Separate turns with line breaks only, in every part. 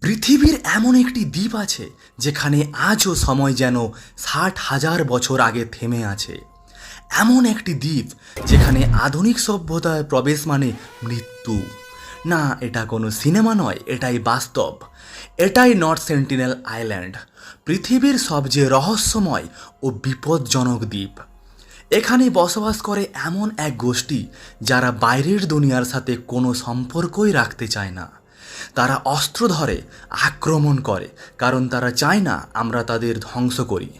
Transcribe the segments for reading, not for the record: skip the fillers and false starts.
পৃথিবীর এমন একটি দ্বীপ আছে যেখানে আজও সময় যেন ৬০,০০০ বছর আগে থেমে আছে। এমন একটি দ্বীপ যেখানে আধুনিক সভ্যতার প্রবেশ মানে মৃত্যু। না, এটা কোনো সিনেমা নয়, এটাই বাস্তব। এটাই নর্থ সেন্টিনেল আইল্যান্ড, পৃথিবীর সবচেয়ে রহস্যময় ও বিপজ্জনক দ্বীপ। এখানে বসবাস করে এমন এক গোষ্ঠী যারা বাইরের দুনিয়ার সাথে কোনো সম্পর্কই রাখতে চায় না। তারা অস্ত্র ধরে আক্রমণ করে, কারণ তারা চায় না আমরা তাদের ধ্বংস করি,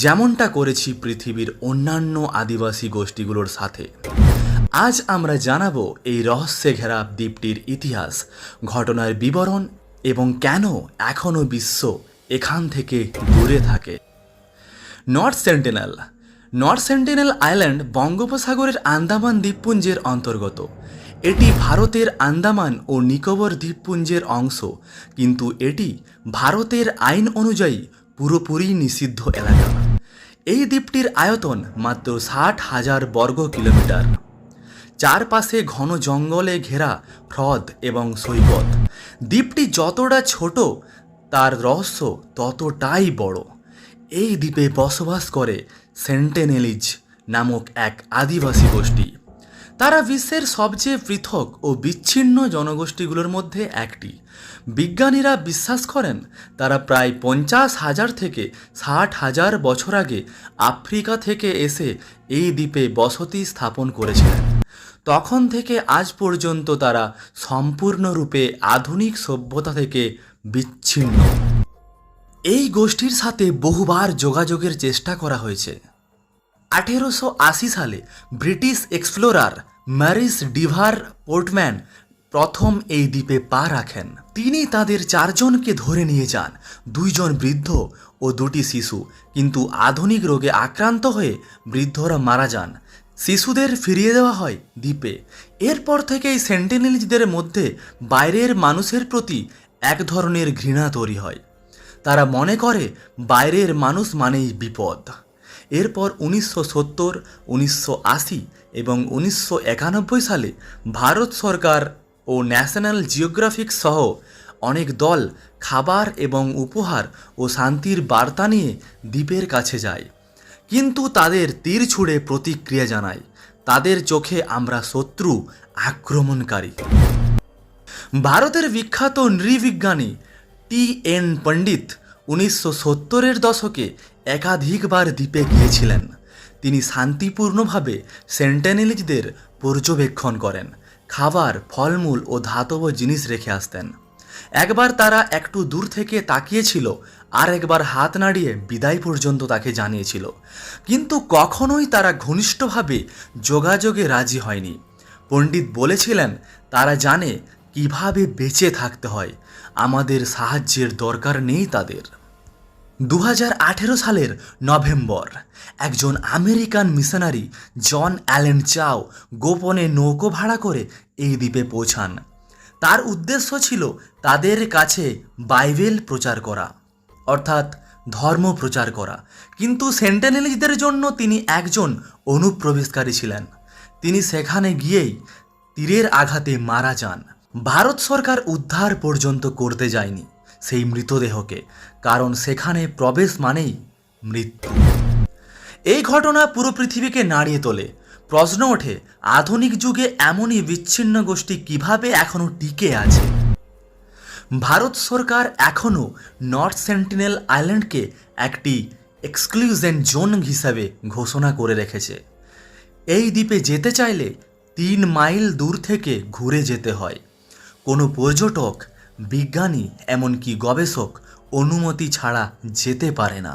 যেমনটা করেছি পৃথিবীর অন্যান্য আদিবাসী গোষ্ঠীগুলোর সাথে। আজ আমরা জানাবো এই রহস্যে ঘেরা দ্বীপটির ইতিহাস, ঘটনার বিবরণ এবং কেন এখনও বিশ্ব এখান থেকে দূরে থাকে। নর্থ সেন্টিনেল আইল্যান্ড বঙ্গোপসাগরের আন্দামান দ্বীপপুঞ্জের অন্তর্গত। এটি ভারতের আন্দামান ও নিকোবর দ্বীপপুঞ্জের অংশ, কিন্তু এটি ভারতের আইন অনুযায়ী পুরোপুরি নিষিদ্ধ এলাকা। এই দ্বীপটির আয়তন মাত্র ৬০,০০০ বর্গ কিলোমিটার। চারপাশে ঘন জঙ্গলে ঘেরা হ্রদ এবং সৈকত। দ্বীপটি যতটা ছোট, তার রহস্য ততটাই বড়। এই দ্বীপে বসবাস করে সেন্টিনেলিজ নামক এক আদিবাসী গোষ্ঠী। তারা বিশ্বের সবচেয়ে পৃথক ও বিচ্ছিন্ন জনগোষ্ঠীগুলোর মধ্যে একটি। বিজ্ঞানীরা বিশ্বাস করেন তারা প্রায় ৫০,০০০ থেকে ৬০,০০০ বছর আগে আফ্রিকা থেকে এসে এই দ্বীপে বসতি স্থাপন করেছিলেন। তখন থেকে আজ পর্যন্ত তারা সম্পূর্ণরূপে আধুনিক সভ্যতা থেকে বিচ্ছিন্ন। এই গোষ্ঠীর সাথে বহুবার যোগাযোগের চেষ্টা করা হয়েছে। ১৮৮০ সালে ব্রিটিশ এক্সপ্লোরার ম্যারিস ডিভার পোর্টম্যান প্রথম এই দ্বীপে পা রাখেন। তিনি তাদের ৪ জনকে ধরে নিয়ে যান, ২ জন বৃদ্ধ ও ২টি শিশু। কিন্তু আধুনিক রোগে আক্রান্ত হয়ে বৃদ্ধরা মারা যান। শিশুদের ফিরিয়ে দেওয়া হয় দ্বীপে। এরপর থেকেই সেন্টিনেলিজদের মধ্যে বাইরের মানুষের প্রতি এক ধরনের ঘৃণা তৈরি হয়। তারা মনে করে বাইরের মানুষ মানেই বিপদ। এরপর ১৯৭০, ১৯৮০ এবং ১৯৯১ সালে ভারত সরকার ও ন্যাশনাল জিওগ্রাফিক সহ অনেক দল খাবার এবং উপহার ও শান্তির বার্তা নিয়ে দ্বীপের কাছে যায়, কিন্তু তাদের তীর ছুঁড়ে প্রতিক্রিয়া জানায়। তাদের চোখে আমরা শত্রু, আক্রমণকারী। ভারতের বিখ্যাত নৃবিজ্ঞানী টি.এন. পণ্ডিত ১৯৭০-এর দশকে একাধিকবার দ্বীপে গিয়েছিলেন। তিনি শান্তিপূর্ণভাবে সেন্টিনেলিজদের পর্যবেক্ষণ করেন, খাবার, ফলমূল ও ধাতব জিনিস রেখে আসতেন। একবার তারা একটু দূর থেকে তাকিয়েছিল, আর একবার হাত নাড়িয়ে বিদায় পর্যন্ত তাকে জানিয়েছিল, কিন্তু কখনোই তারা ঘনিষ্ঠভাবে যোগাযোগে রাজি হয়নি। পণ্ডিত বলেছিলেন তারা জানে কিভাবে বেঁচে থাকতে হয়, আমাদের সাহায্যের দরকার নেই তাদের। ২০১৮ সালের নভেম্বর একজন আমেরিকান মিশনারি জন অ্যালেন চাও গোপনে নৌকো ভাড়া করে এই দ্বীপে পৌঁছান। তার উদ্দেশ্য ছিল তাদের কাছে বাইবেল প্রচার করা, অর্থাৎ ধর্ম প্রচার করা। কিন্তু সেন্টিনেলিজদের জন্য তিনি একজন অনুপ্রবেশকারী ছিলেন। তিনি সেখানে গিয়েই তীরের আঘাতে মারা যান। ভারত সরকার উদ্ধার পর্যন্ত করতে যায়নি সেই মৃতদেহকে, কারণ সেখানে প্রবেশ মানেই মৃত্যু। এই ঘটনা পুরো পৃথিবীকে নাড়িয়ে তোলে। প্রশ্ন ওঠে, আধুনিক যুগে এমনই বিচ্ছিন্ন গোষ্ঠী কিভাবে এখনও টিকে আছে? ভারত সরকার এখনও নর্থ সেন্টিনেল আইল্যান্ডকে একটি এক্সক্লুশন জোন হিসাবে ঘোষণা করে রেখেছে। এই দ্বীপে যেতে চাইলে ৩ মাইল দূর থেকে ঘুরে যেতে হয়। কোনো পর্যটক, বিজ্ঞানী, এমনকি গবেষক অনুমতি ছাড়া যেতে পারে না।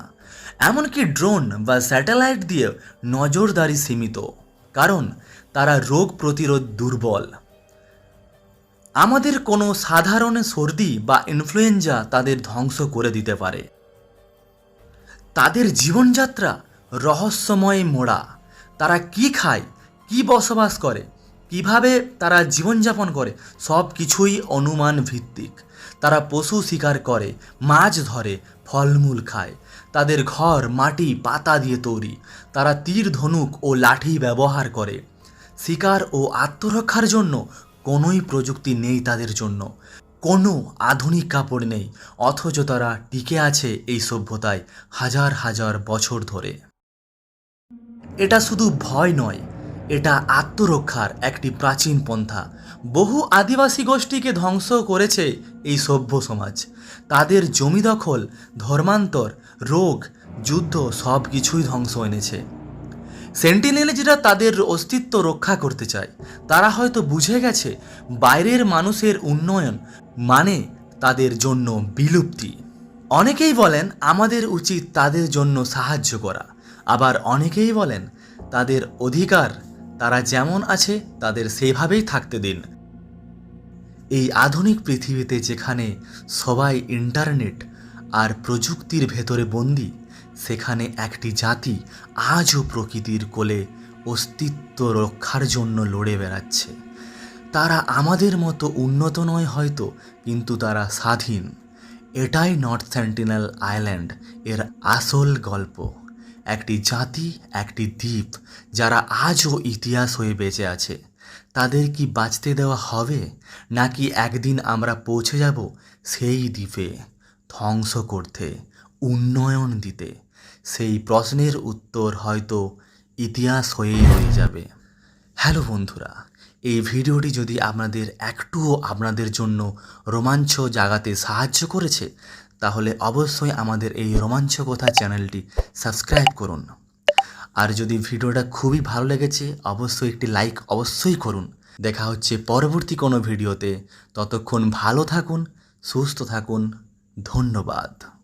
এমনকি ড্রোন বা স্যাটেলাইট দিয়ে নজরদারি সীমিত, কারণ তারা রোগ প্রতিরোধ দুর্বল। আমাদের কোনো সাধারণ সর্দি বা ইনফ্লুয়েঞ্জা তাদের ধ্বংস করে দিতে পারে। তাদের জীবনযাত্রা রহস্যময় মোড়া। তারা কি খায়, কি বসবাস করে, কিভাবে তারা জীবনযাপন করে, সব কিছুই অনুমান ভিত্তিক। তারা পশু শিকার করে, মাছ ধরে, ফলমূল খায়। তাদের ঘর মাটি পাতা দিয়ে তৈরি। তারা তীর, ধনুক ও লাঠি ব্যবহার করে। শিকার ও আত্মরক্ষার জন্য কোনোই প্রযুক্তি নেই তাদের জন্য। কোনো আধুনিক কাপড় নেই, অথচ তারা টিকে আছে এই সভ্যতায় হাজার হাজার বছর ধরে। এটা শুধু ভয় নয়, এটা আত্মরক্ষার একটি প্রাচীন পন্থা। বহু আদিবাসী গোষ্ঠীকে ধ্বংস করেছে এই সভ্য সমাজ। তাদের জমি দখল, ধর্মান্তর, রোগ, যুদ্ধ সব কিছুই ধ্বংস এনেছে। সেন্টিনেলরা তাদের অস্তিত্ব রক্ষা করতে চায়। তারা হয়তো বুঝে গেছে বাইরের মানুষের উন্নয়ন মানে তাদের জন্য বিলুপ্তি। অনেকেই বলেন আমাদের উচিত তাদের জন্য সাহায্য করা, আবার অনেকেই বলেন তাদের অধিকার, তারা যেমন আছে তাদের সেইভাবেই থাকতে দিন। এই আধুনিক পৃথিবীতে যেখানে সবাই ইন্টারনেট আর প্রযুক্তির ভেতরে বন্দী, সেখানে একটি জাতি আজও প্রকৃতির কোলে অস্তিত্ব রক্ষার জন্য লড়ে বেড়াচ্ছে। তারা আমাদের মতো উন্নত নয় হয়তো, কিন্তু তারা স্বাধীন। এটাই নর্থ সেন্টিনেল আইল্যান্ড এর আসল গল্প। একটি জাতি, একটি দ্বীপ যারা আজও ইতিহাস হয়ে বেঁচে আছে। তাদের কি বাঁচতে দেওয়া হবে, নাকি একদিন আমরা পৌঁছে যাব সেই দ্বীপে, ধ্বংস করতে, উন্নয়ন দিতে? সেই প্রশ্নের উত্তর হয়তো ইতিহাস হয়েই রয়ে যাবে। হ্যালো বন্ধুরা, এই ভিডিওটি যদি একটুও আপনাদের জন্য রোমাঞ্চ জাগাতে সাহায্য করেছে, তাহলে অবশ্যই আমাদের এই রোমাঞ্চকথা চ্যানেলটি সাবস্ক্রাইব করুন। আর যদি ভিডিওটা খুবই ভালো লেগেছে, অবশ্যই একটি লাইক অবশ্যই করুন। দেখা হচ্ছে পরবর্তী কোনো ভিডিওতে। ততক্ষণ ভালো থাকুন, সুস্থ থাকুন। ধন্যবাদ।